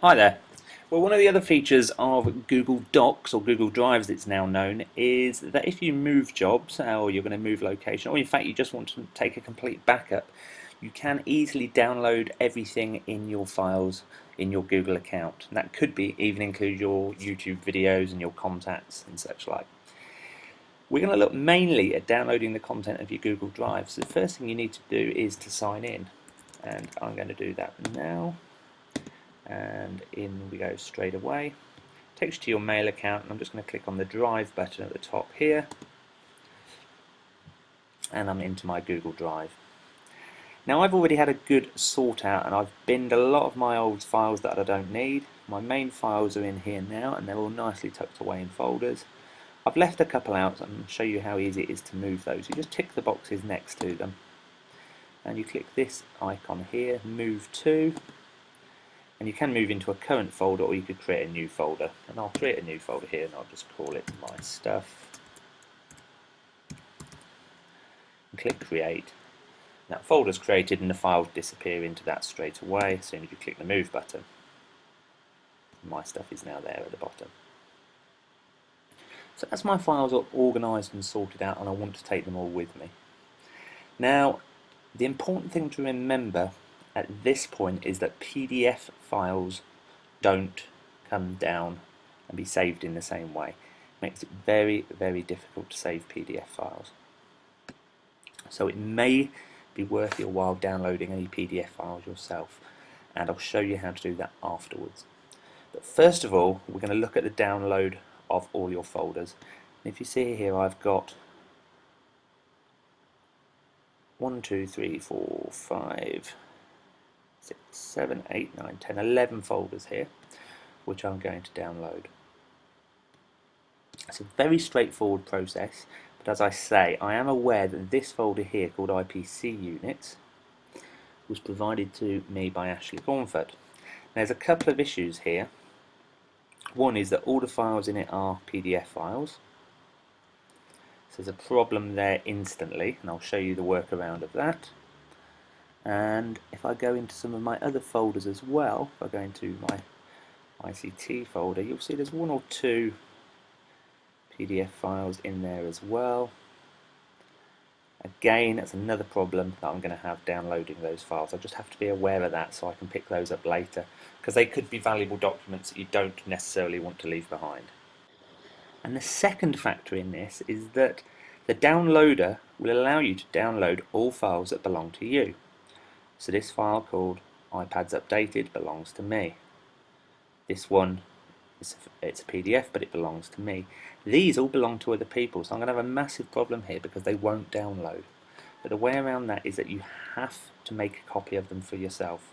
Hi there. Well, one of the other features of Google Docs, or Google Drive as it's now known, is that if you move jobs or you're going to move location, or in fact you just want to take a complete backup, you can easily download everything in your files in your Google account. And that could be even include your YouTube videos and your contacts and such like. We're going to look mainly at downloading the content of your Google Drive. So the first thing you need to do is to sign in. And I'm going to do that now. And in we go straight away. Takes you to your mail account, and I'm just going to click on the Drive button at the top here, and I'm into my Google Drive. Now I've already had a good sort out, and I've binned a lot of my old files that I don't need. My main files are in here now, and they're all nicely tucked away in folders. I've left a couple out, and I'll show you how easy it is to move those. You just tick the boxes next to them, and you click this icon here, Move To. And you can move into a current folder, or you could create a new folder. And I'll create a new folder here, and I'll just call it My Stuff. And click Create. Now, folder's created, and the files disappear into that straight away as soon as you click the Move button. My Stuff is now there at the bottom. So as my files are organised and sorted out, and I want to take them all with me. Now, the important thing to remember at this point is that PDF files don't come down and be saved in the same way. It makes it very, very difficult to save PDF files. So it may be worth your while downloading any PDF files yourself, and I'll show you how to do that afterwards. But first of all, we're going to look at the download of all your folders. And if you see here, I've got 1, 2, 3, 4, 5, 6, 7, 8, 9, 10, 11 folders here, which I'm going to download. It's a very straightforward process, but as I say, I am aware that this folder here, called IPC Units, was provided to me by Ashley Cornford. There's a couple of issues here. One is that all the files in it are PDF files. So there's a problem there instantly, and I'll show you the workaround of that. And if I go into some of my other folders as well, if I go into my ICT folder, you'll see there's 1 or 2 PDF files in there as well. Again, that's another problem that I'm going to have downloading those files. I just have to be aware of that so I can pick those up later, because they could be valuable documents that you don't necessarily want to leave behind. And the second factor in this is that the downloader will allow you to download all files that belong to you. So this file called iPads Updated belongs to me. This one, it's a PDF, but it belongs to me. These all belong to other people, so I'm going to have a massive problem here because they won't download. But the way around that is that you have to make a copy of them for yourself.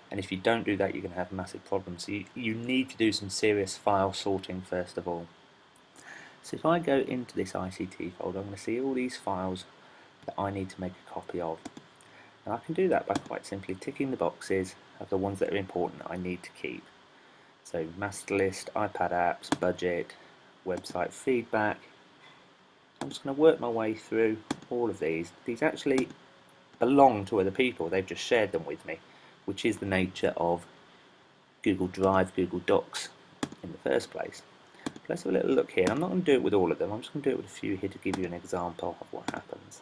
And if you don't do that, you're going to have massive problems. So you need to do some serious file sorting first of all. So if I go into this ICT folder, I'm going to see all these files that I need to make a copy of. And I can do that by quite simply ticking the boxes of the ones that are important that I need to keep. So master list, iPad apps, budget, website feedback. I'm just going to work my way through all of these. These actually belong to other people. They've just shared them with me, which is the nature of Google Drive, Google Docs in the first place. Let's have a little look here. I'm not going to do it with all of them. I'm just going to do it with a few here to give you an example of what happens.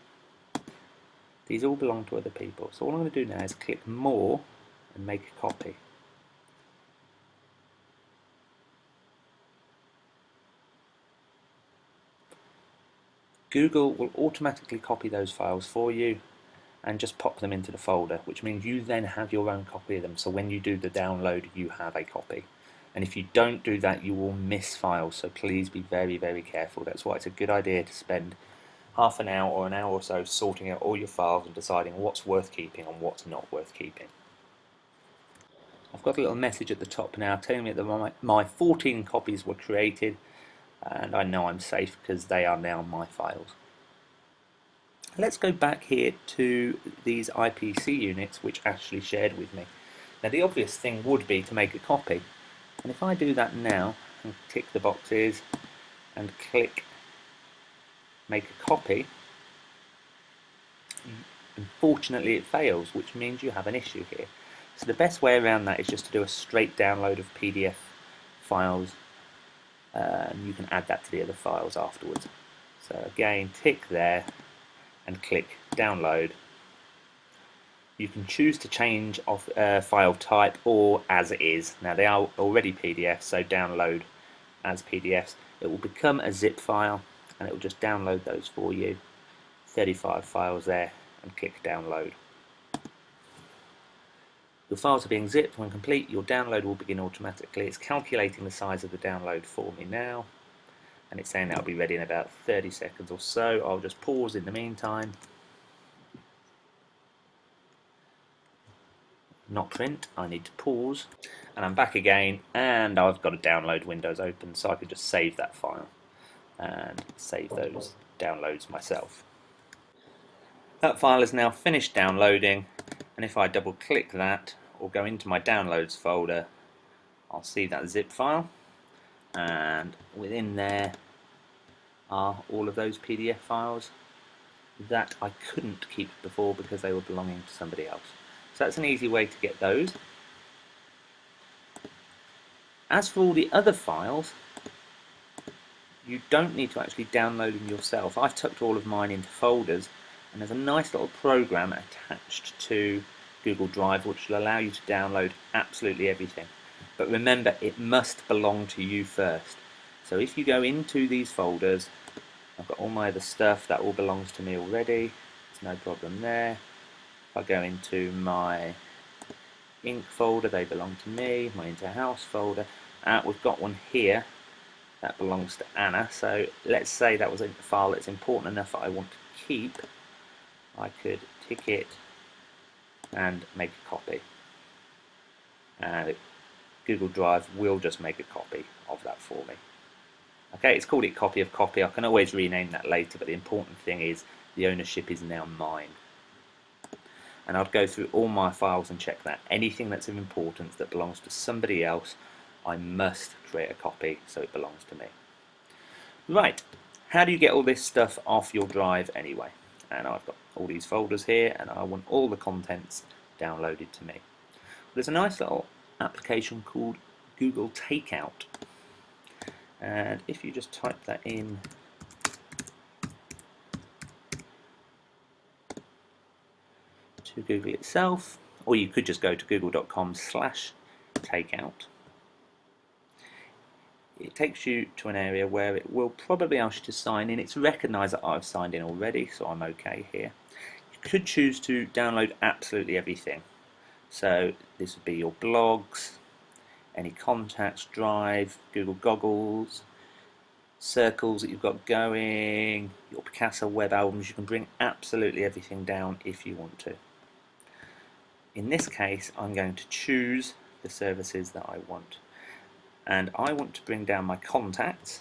These all belong to other people. So all I'm going to do now is click More and make a copy. Google will automatically copy those files for you and just pop them into the folder, which means you then have your own copy of them. So when you do the download, you have a copy. And if you don't do that, you will miss files. So please be very, very careful. That's why it's a good idea to spend half an hour or an hour or so sorting out all your files and deciding what's worth keeping and what's not worth keeping. I've got a little message at the top now telling me that my 14 copies were created, and I know I'm safe because they are now my files. Let's go back here to these IPC units which Ashley shared with me. Now the obvious thing would be to make a copy, and if I do that now and tick the boxes and click make a copy, unfortunately it fails, which means you have an issue here. So the best way around that is just to do a straight download of PDF files, and you can add that to the other files afterwards. So again, tick there and click download. You can choose to change of file type or as it is. Now they are already PDFs, so download as PDFs. It will become a zip file and it will just download those for you. 35 files there, and click download. Your files are being zipped. When complete, your download will begin automatically. It's calculating the size of the download for me now, and it's saying that'll be ready in about 30 seconds or so. I'll just pause in the meantime. Not print, I need to pause, and I'm back again, and I've got a download windows open, so I could just save that file and save those downloads myself. That file is now finished downloading, and if I double click that or go into my downloads folder, I'll see that zip file, and within there are all of those PDF files that I couldn't keep before because they were belonging to somebody else. So that's an easy way to get those. As for all the other files, you don't need to actually download them yourself. I've tucked all of mine into folders, and there's a nice little program attached to Google Drive which will allow you to download absolutely everything. But remember, it must belong to you first. So if you go into these folders, I've got all my other stuff, that all belongs to me already. There's no problem there. If I go into my ink folder, they belong to me. My Interhouse folder, we've got one here that belongs to Anna. So let's say that was a file that's important enough that I want to keep. I could tick it and make a copy, and Google Drive will just make a copy of that for me. Okay, it's called it copy of copy. I can always rename that later, but the important thing is the ownership is now mine. And I'd go through all my files and check that. Anything that's of importance that belongs to somebody else, I must create a copy so it belongs to me. Right, how do you get all this stuff off your drive anyway? And I've got all these folders here, and I want all the contents downloaded to me. There's a nice little application called Google Takeout, and if you just type that in to Google itself, or you could just go to google.com/takeout. It takes you to an area where it will probably ask you to sign in. It's recognised that I've signed in already, so I'm okay here. You could choose to download absolutely everything. So this would be your blogs, any contacts, Drive, Google Goggles, circles that you've got going, your Picasso web albums. You can bring absolutely everything down if you want to. In this case, I'm going to choose the services that I want. And I want to bring down my contacts.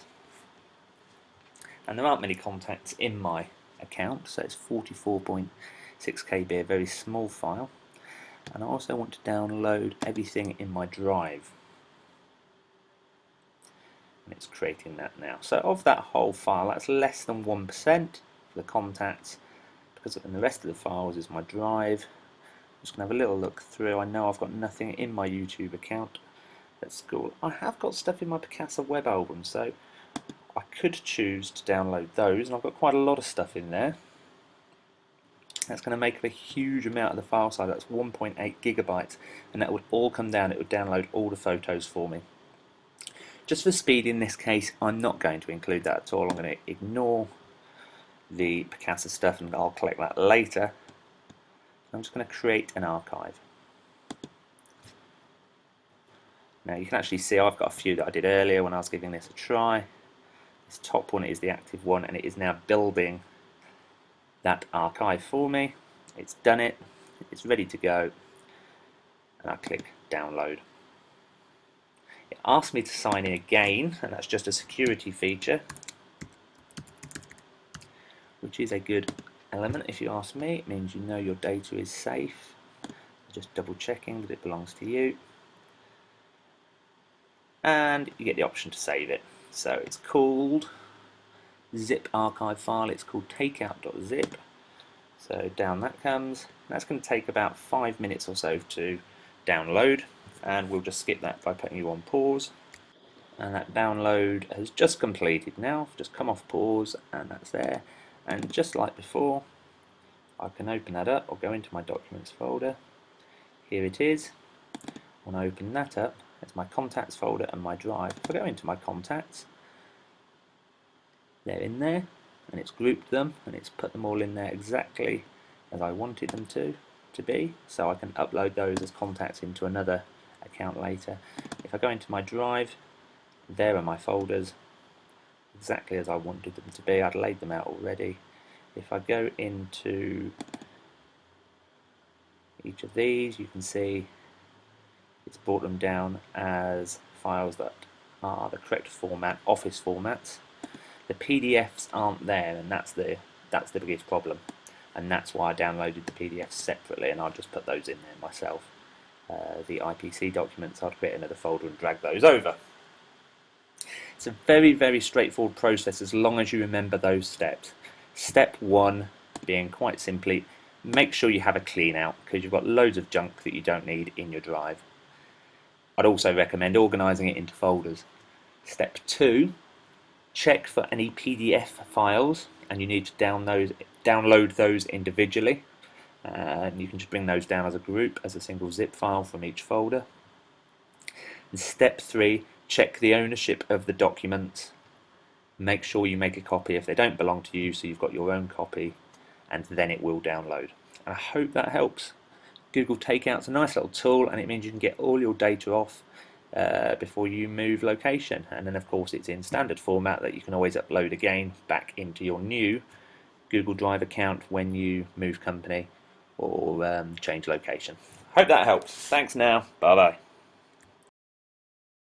And there aren't many contacts in my account, so it's 44.6 KB, a very small file. And I also want to download everything in my drive. And it's creating that now. So of that whole file, that's less than 1% for the contacts, because in the rest of the files is my drive. I'm just going to have a little look through. I know I've got nothing in my YouTube account. That's cool. I have got stuff in my Picasso web album, so I could choose to download those, and I've got quite a lot of stuff in there. That's going to make a huge amount of the file size. That's 1.8 gigabytes, and that would all come down. It would download all the photos for me. Just for speed in this case, I'm not going to include that at all. I'm going to ignore the Picasso stuff, and I'll collect that later. I'm just going to create an archive. Now you can actually see I've got a few that I did earlier when I was giving this a try. This top one is the active one, and it is now building that archive for me. It's done it, it's ready to go, and I click download. It asks me to sign in again, and that's just a security feature, which is a good element if you ask me. It means you know your data is safe. Just double checking that it belongs to you. And you get the option to save it. So it's called zip archive file, it's called takeout.zip. So down that comes. That's going to take about 5 minutes or so to download, and we'll just skip that by putting you on pause. And that download has just completed now. Just come off pause, and that's there. And just like before, I can open that up or go into my documents folder. Here it is. When I open that up, it's my contacts folder and my drive. If I go into my contacts, they're in there, and it's grouped them, and it's put them all in there exactly as I wanted them to be, so I can upload those as contacts into another account later. If I go into my drive, there are my folders exactly as I wanted them to be. I'd laid them out already. If I go into each of these, you can see it's brought them down as files that are the correct format, Office formats. The PDFs aren't there, and that's the biggest problem, and that's why I downloaded the PDFs separately, and I'll just put those in there myself. The IPC documents, I'd create another folder and drag those over. It's a very, very straightforward process as long as you remember those steps. Step 1 being quite simply, make sure you have a clean out, because you've got loads of junk that you don't need in your drive. I'd also recommend organising it into folders. Step 2, check for any PDF files, and you need to download those individually. And you can just bring those down as a group, as a single zip file from each folder. And step 3, check the ownership of the documents. Make sure you make a copy if they don't belong to you, so you've got your own copy, and then it will download. And I hope that helps. Google Takeout's a nice little tool, and it means you can get all your data off before you move location. And then of course it's in standard format that you can always upload again back into your new Google Drive account when you move company or change location. Hope that helps. Thanks now. Bye bye.